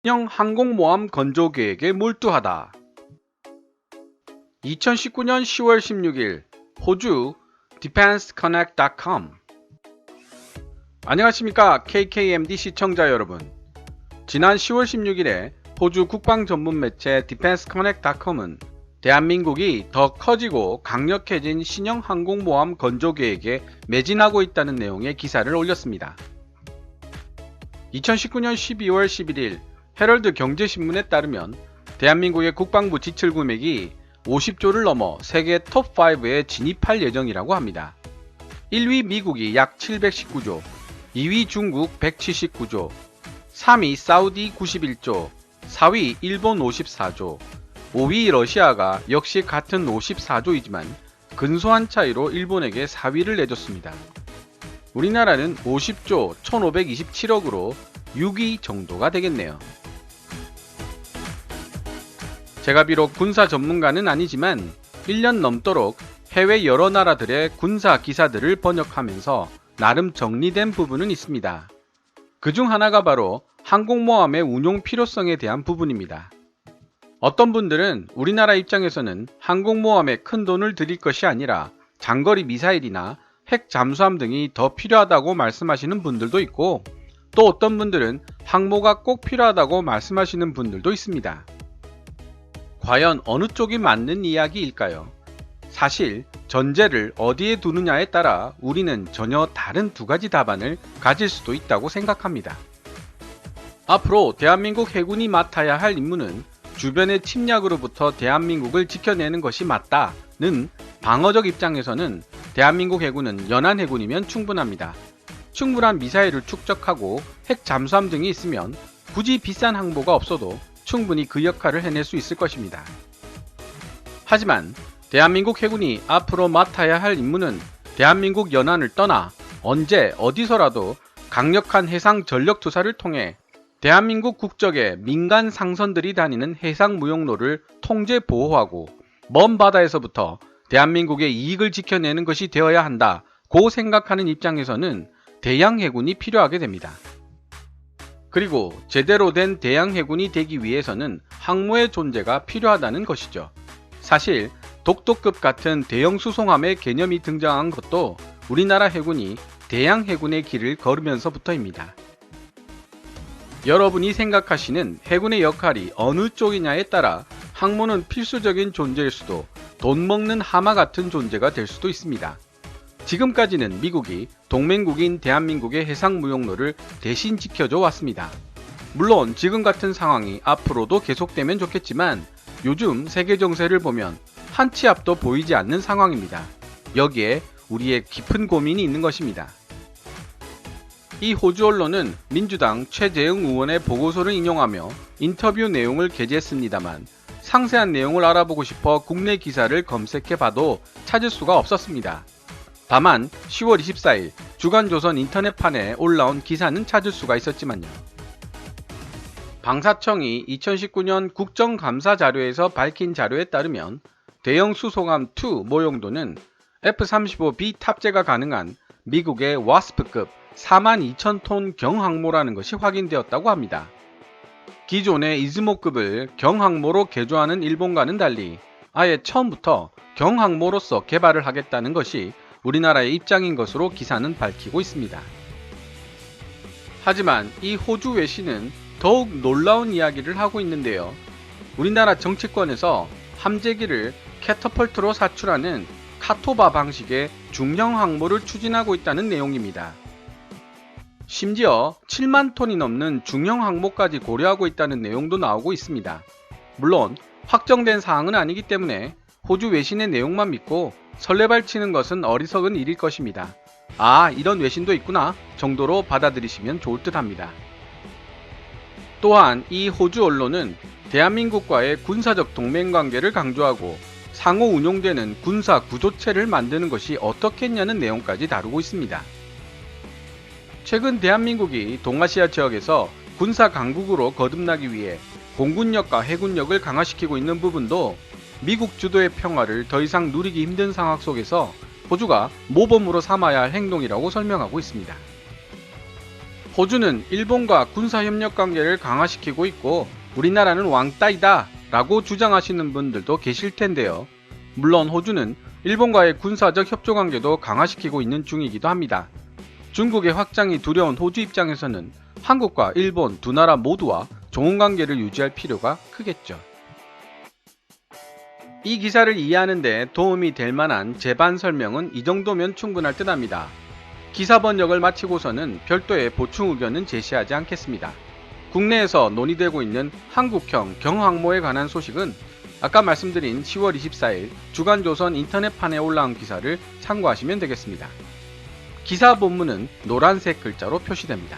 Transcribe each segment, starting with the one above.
신형 항공모함 건조 계획에 몰두하다. 2019년 10월 16일 호주 defenseconnect.com. 안녕하십니까 KKMD 시청자 여러분. 지난 10월 16일에 호주 국방 전문 매체 defenseconnect.com은 대한민국이 더 커지고 강력해진 신형 항공모함 건조 계획에 매진하고 있다는 내용의 기사를 올렸습니다. 2019년 12월 11일 헤럴드 경제신문에 따르면 대한민국의 국방부 지출 금액이 50조를 넘어 세계 톱5에 진입할 예정이라고 합니다. 1위 미국이 약 719조, 2위 중국 179조, 3위 사우디 91조, 4위 일본 54조, 5위 러시아가 역시 같은 54조이지만 근소한 차이로 일본에게 4위를 내줬습니다. 우리나라는 50조 1527억으로 6위 정도가 되겠네요. 제가 비록 군사 전문가는 아니지만 1년 넘도록 해외 여러 나라들의 군사 기사들을 번역하면서 나름 정리된 부분은 있습니다. 그중 하나가 바로 항공모함의 운용 필요성에 대한 부분입니다. 어떤 분들은 우리나라 입장에서는 항공모함에 큰 돈을 들일 것이 아니라 장거리 미사일이나 핵 잠수함 등이 더 필요하다고 말씀하시는 분들도 있고, 또 어떤 분들은 항모가 꼭 필요하다고 말씀하시는 분들도 있습니다. 과연 어느 쪽이 맞는 이야기일까요? 사실 전제를 어디에 두느냐에 따라 우리는 전혀 다른 두 가지 답안을 가질 수도 있다고 생각합니다. 앞으로 대한민국 해군이 맡아야 할 임무는 주변의 침략으로부터 대한민국을 지켜내는 것이 맞다는 방어적 입장에서는 대한민국 해군은 연안해군이면 충분합니다. 충분한 미사일을 축적하고 핵 잠수함 등이 있으면 굳이 비싼 항모가 없어도 충분히 그 역할을 해낼 수 있을 것입니다. 하지만 대한민국 해군이 앞으로 맡아야 할 임무는 대한민국 연안을 떠나 언제 어디서라도 강력한 해상 전력 투사를 통해 대한민국 국적의 민간 상선들이 다니는 해상 무역로를 통제 보호하고 먼 바다에서부터 대한민국의 이익을 지켜내는 것이 되어야 한다고 생각하는 입장에서는 대양 해군이 필요하게 됩니다. 그리고 제대로 된 대양 해군이 되기 위해서는 항모의 존재가 필요하다는 것이죠. 사실 독도급 같은 대형 수송함의 개념이 등장한 것도 우리나라 해군이 대양 해군의 길을 걸으면서부터입니다. 여러분이 생각하시는 해군의 역할이 어느 쪽이냐에 따라 항모는 필수적인 존재일 수도, 돈 먹는 하마 같은 존재가 될 수도 있습니다. 지금까지는 미국이 동맹국인 대한민국의 해상 무역로를 대신 지켜줘 왔습니다. 물론 지금 같은 상황이 앞으로도 계속되면 좋겠지만 요즘 세계 정세를 보면 한 치 앞도 보이지 않는 상황입니다. 여기에 우리의 깊은 고민이 있는 것입니다. 이 호주 언론은 민주당 최재형 의원의 보고서를 인용하며 인터뷰 내용을 게재했습니다만 상세한 내용을 알아보고 싶어 국내 기사를 검색해봐도 찾을 수가 없었습니다. 다만 10월 24일 주간조선 인터넷판에 올라온 기사는 찾을 수가 있었지만요. 방사청이 2019년 국정감사 자료에서 밝힌 자료에 따르면 대형 수송함 2 모용도는 F-35B 탑재가 가능한 미국의 와스프급 42,000톤 경항모라는 것이 확인되었다고 합니다. 기존의 이즈모급을 경항모로 개조하는 일본과는 달리 아예 처음부터 경항모로서 개발을 하겠다는 것이 우리나라의 입장인 것으로 기사는 밝히고 있습니다. 하지만 이 호주 외신은 더욱 놀라운 이야기를 하고 있는데요. 우리나라 정치권에서 함재기를 캐터펄트로 사출하는 카토바 방식의 중형 항모를 추진하고 있다는 내용입니다. 심지어 7만 톤이 넘는 중형 항모까지 고려하고 있다는 내용도 나오고 있습니다. 물론 확정된 사항은 아니기 때문에 호주 외신의 내용만 믿고 설레발치는 것은 어리석은 일일 것입니다. 아, 이런 외신도 있구나 정도로 받아들이시면 좋을 듯 합니다. 또한 이 호주 언론은 대한민국과의 군사적 동맹관계를 강조하고 상호 운용되는 군사 구조체를 만드는 것이 어떻겠냐는 내용까지 다루고 있습니다. 최근 대한민국이 동아시아 지역에서 군사 강국으로 거듭나기 위해 공군력과 해군력을 강화시키고 있는 부분도 미국 주도의 평화를 더 이상 누리기 힘든 상황 속에서 호주가 모범으로 삼아야 할 행동이라고 설명하고 있습니다. 호주는 일본과 군사협력 관계를 강화시키고 있고 우리나라는 왕따이다 라고 주장하시는 분들도 계실 텐데요. 물론 호주는 일본과의 군사적 협조 관계도 강화시키고 있는 중이기도 합니다. 중국의 확장이 두려운 호주 입장에서는 한국과 일본 두 나라 모두와 좋은 관계를 유지할 필요가 크겠죠. 이 기사를 이해하는 데 도움이 될 만한 제반 설명은 이 정도면 충분할 듯 합니다. 기사 번역을 마치고서는 별도의 보충 의견은 제시하지 않겠습니다. 국내에서 논의되고 있는 한국형 경항모에 관한 소식은 아까 말씀드린 10월 24일 주간조선 인터넷판에 올라온 기사를 참고하시면 되겠습니다. 기사 본문은 노란색 글자로 표시됩니다.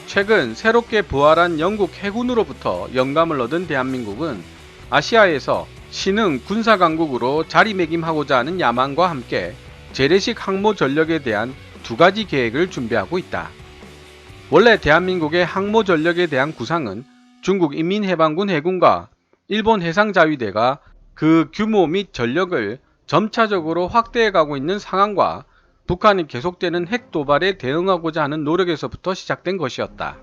최근 새롭게 부활한 영국 해군으로부터 영감을 얻은 대한민국은 아시아에서 신흥 군사강국으로 자리매김하고자 하는 야망과 함께 재래식 항모 전력에 대한 두 가지 계획을 준비하고 있다. 원래 대한민국의 항모 전력에 대한 구상은 중국 인민해방군 해군과 일본 해상자위대가 그 규모 및 전력을 점차적으로 확대해가고 있는 상황과 북한이 계속되는 핵 도발에 대응하고자 하는 노력에서부터 시작된 것이었다.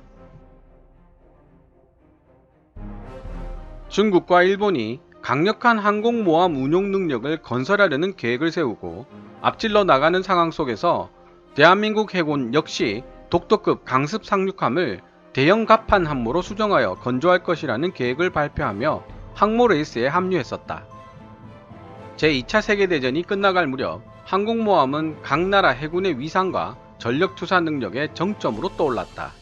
중국과 일본이 강력한 항공모함 운용 능력을 건설하려는 계획을 세우고 앞질러 나가는 상황 속에서 대한민국 해군 역시 독도급 강습 상륙함을 대형 갑판 함모로 수정하여 건조할 것이라는 계획을 발표하며 항모 레이스에 합류했었다. 제2차 세계대전이 끝나갈 무렵 항공모함은 각 나라 해군의 위상과 전력투사 능력의 정점으로 떠올랐다.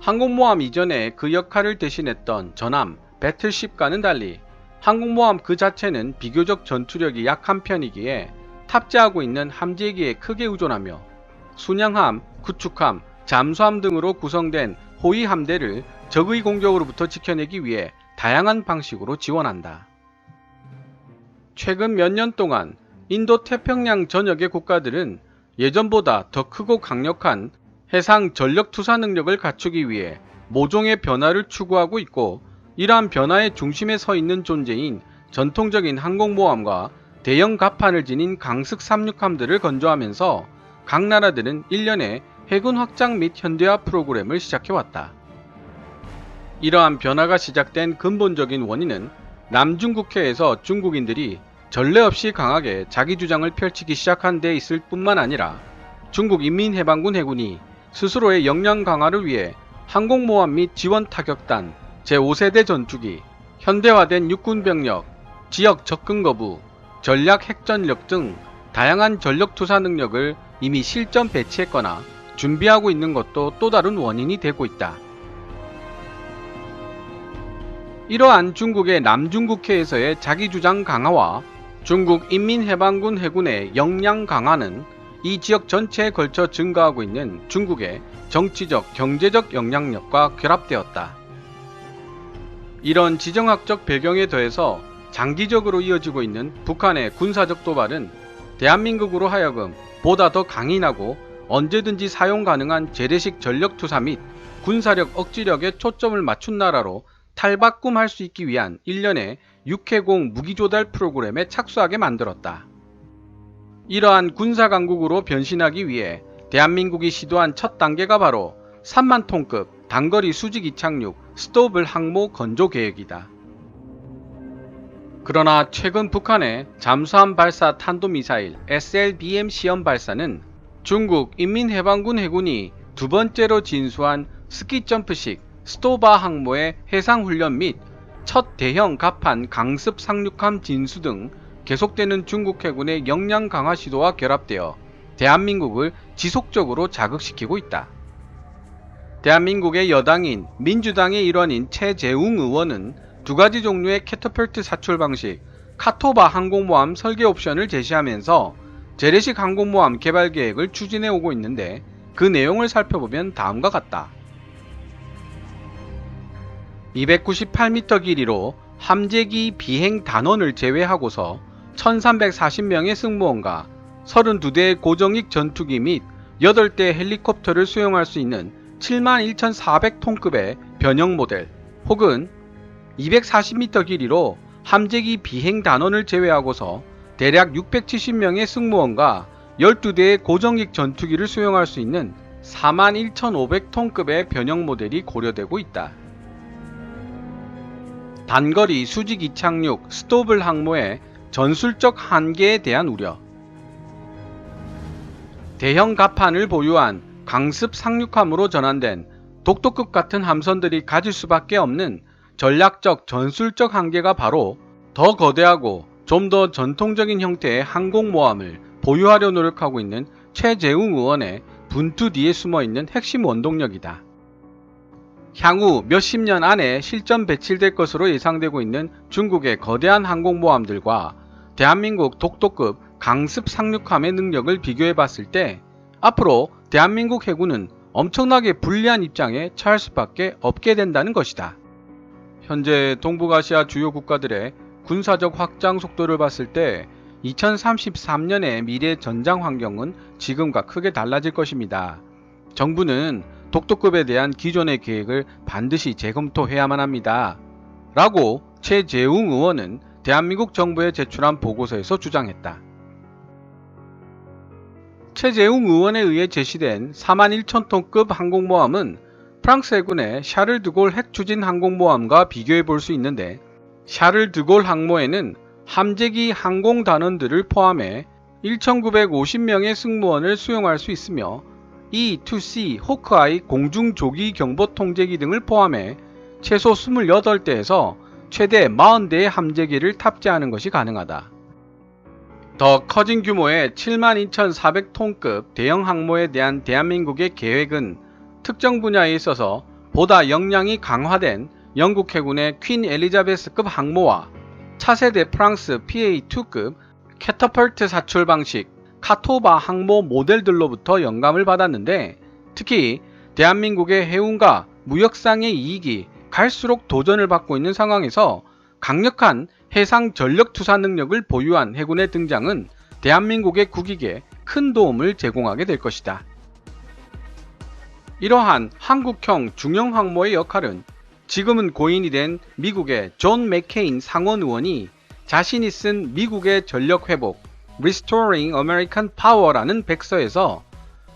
항공모함 이전에 그 역할을 대신했던 전함, 배틀쉽과는 달리 항공모함 그 자체는 비교적 전투력이 약한 편이기에 탑재하고 있는 함재기에 크게 의존하며 순양함, 구축함, 잠수함 등으로 구성된 호위 함대를 적의 공격으로부터 지켜내기 위해 다양한 방식으로 지원한다. 최근 몇 년 동안 인도 태평양 전역의 국가들은 예전보다 더 크고 강력한 해상 전력 투사 능력을 갖추기 위해 모종의 변화를 추구하고 있고 이러한 변화의 중심에 서 있는 존재인 전통적인 항공모함과 대형 갑판을 지닌 강습 상륙함들을 건조하면서 각 나라들은 1년에 해군 확장 및 현대화 프로그램을 시작해왔다. 이러한 변화가 시작된 근본적인 원인은 남중국해에서 중국인들이 전례 없이 강하게 자기 주장을 펼치기 시작한 데 있을 뿐만 아니라 중국 인민해방군 해군이 스스로의 역량 강화를 위해 항공모함 및 지원 타격단, 제5세대 전투기, 현대화된 육군병력, 지역 접근 거부, 전략 핵전력 등 다양한 전력 투사 능력을 이미 실전 배치했거나 준비하고 있는 것도 또 다른 원인이 되고 있다. 이러한 중국의 남중국해에서의 자기주장 강화와 중국 인민해방군 해군의 역량 강화는 이 지역 전체에 걸쳐 증가하고 있는 중국의 정치적, 경제적 영향력과 결합되었다. 이런 지정학적 배경에 더해서 장기적으로 이어지고 있는 북한의 군사적 도발은 대한민국으로 하여금 보다 더 강인하고 언제든지 사용 가능한 재래식 전력투사 및 군사력 억지력에 초점을 맞춘 나라로 탈바꿈할 수 있기 위한 일련의 육해공 무기조달 프로그램에 착수하게 만들었다. 이러한 군사강국으로 변신하기 위해 대한민국이 시도한 첫 단계가 바로 3만 톤급 단거리 수직 이착륙 스토블 항모 건조 계획이다. 그러나 최근 북한의 잠수함 발사 탄도미사일 SLBM 시험 발사는 중국 인민해방군 해군이 두 번째로 진수한 스키점프식 스토바 항모의 해상훈련 및 첫 대형 갑판 강습 상륙함 진수 등 계속되는 중국 해군의 역량 강화 시도와 결합되어 대한민국을 지속적으로 자극시키고 있다. 대한민국의 여당인 민주당의 일원인 최재웅 의원은 두 가지 종류의 캐터펄트 사출 방식 카토바 항공모함 설계 옵션을 제시하면서 재래식 항공모함 개발 계획을 추진해 오고 있는데 그 내용을 살펴보면 다음과 같다. 298m 길이로 함재기 비행 단원을 제외하고서 1340명의 승무원과 32대의 고정익 전투기 및 8대의 헬리콥터를 수용할 수 있는 71,400톤급의 변형 모델 혹은 240m 길이로 함재기 비행 단원을 제외하고서 대략 670명의 승무원과 12대의 고정익 전투기를 수용할 수 있는 41,500톤급의 변형 모델이 고려되고 있다. 단거리 수직 이착륙 스토블 항모의 전술적 한계에 대한 우려. 대형 갑판을 보유한 강습 상륙함으로 전환된 독도급 같은 함선들이 가질 수밖에 없는 전략적 전술적 한계가 바로 더 거대하고 좀 더 전통적인 형태의 항공모함을 보유하려 노력하고 있는 최재웅 의원의 분투 뒤에 숨어있는 핵심 원동력이다. 향후 몇십 년 안에 실전 배치될 것으로 예상되고 있는 중국의 거대한 항공모함들과 대한민국 독도급 강습 상륙함의 능력을 비교해 봤을 때 앞으로 대한민국 해군은 엄청나게 불리한 입장에 처할 수밖에 없게 된다는 것이다. 현재 동북아시아 주요 국가들의 군사적 확장 속도를 봤을 때 2033년의 미래 전장 환경은 지금과 크게 달라질 것입니다. 정부는 독도급에 대한 기존의 계획을 반드시 재검토해야만 합니다. 라고 최재웅 의원은 대한민국 정부에 제출한 보고서에서 주장했다. 최재웅 의원에 의해 제시된 41,000톤급 항공모함은 프랑스 해군의 샤를 드골 핵추진 항공모함과 비교해 볼 수 있는데 샤를 드골 항모에는 함재기 항공단원들을 포함해 1,950명의 승무원을 수용할 수 있으며 E-2C 호크아이 공중조기 경보 통제기 등을 포함해 최소 28대에서 최대 40대의 함재기를 탑재하는 것이 가능하다. 더 커진 규모의 72,400톤급 대형 항모에 대한 대한민국의 계획은 특정 분야에 있어서 보다 역량이 강화된 영국 해군의 퀸 엘리자베스급 항모와 차세대 프랑스 PA2급 캐터펄트 사출 방식 카토바 항모 모델들로부터 영감을 받았는데 특히 대한민국의 해운과 무역상의 이익이 갈수록 도전을 받고 있는 상황에서 강력한 해상 전력 투사 능력을 보유한 해군의 등장은 대한민국의 국익에 큰 도움을 제공하게 될 것이다. 이러한 한국형 중형 항모의 역할은 지금은 고인이 된 미국의 존 맥케인 상원 의원이 자신이 쓴 미국의 전력 회복 Restoring American Power라는 백서에서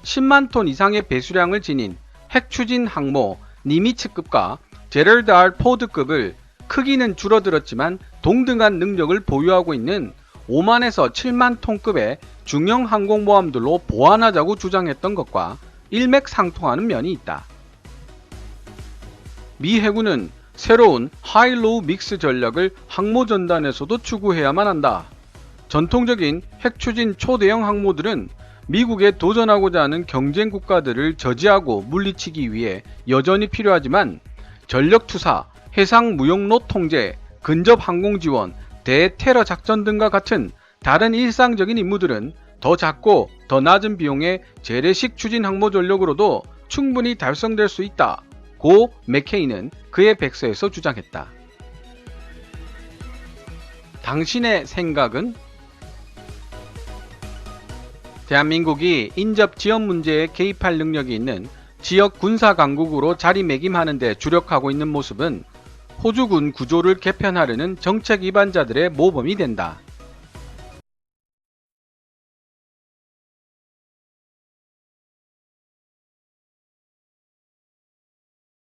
10만 톤 이상의 배수량을 지닌 핵추진 항모 니미츠급과 제럴드 R 포드급을 크기는 줄어들었지만 동등한 능력을 보유하고 있는 5만에서 7만 톤급의 중형 항공모함들로 보완하자고 주장했던 것과 일맥상통하는 면이 있다. 미 해군은 새로운 하이로우 믹스 전략을 항모전단에서도 추구해야만 한다. 전통적인 핵추진 초대형 항모들은 미국에 도전하고자 하는 경쟁 국가들을 저지하고 물리치기 위해 여전히 필요하지만 전력투사, 해상무역로 통제, 근접 항공지원, 대테러 작전 등과 같은 다른 일상적인 임무들은 더 작고 더 낮은 비용의 재래식 추진 항모 전력으로도 충분히 달성될 수 있다. 고 맥케인은 그의 백서에서 주장했다. 당신의 생각은? 대한민국이 인접 지역 문제에 개입할 능력이 있는 지역 군사 강국으로 자리매김하는 데 주력하고 있는 모습은 호주군 구조를 개편하려는 정책 위반자들의 모범이 된다.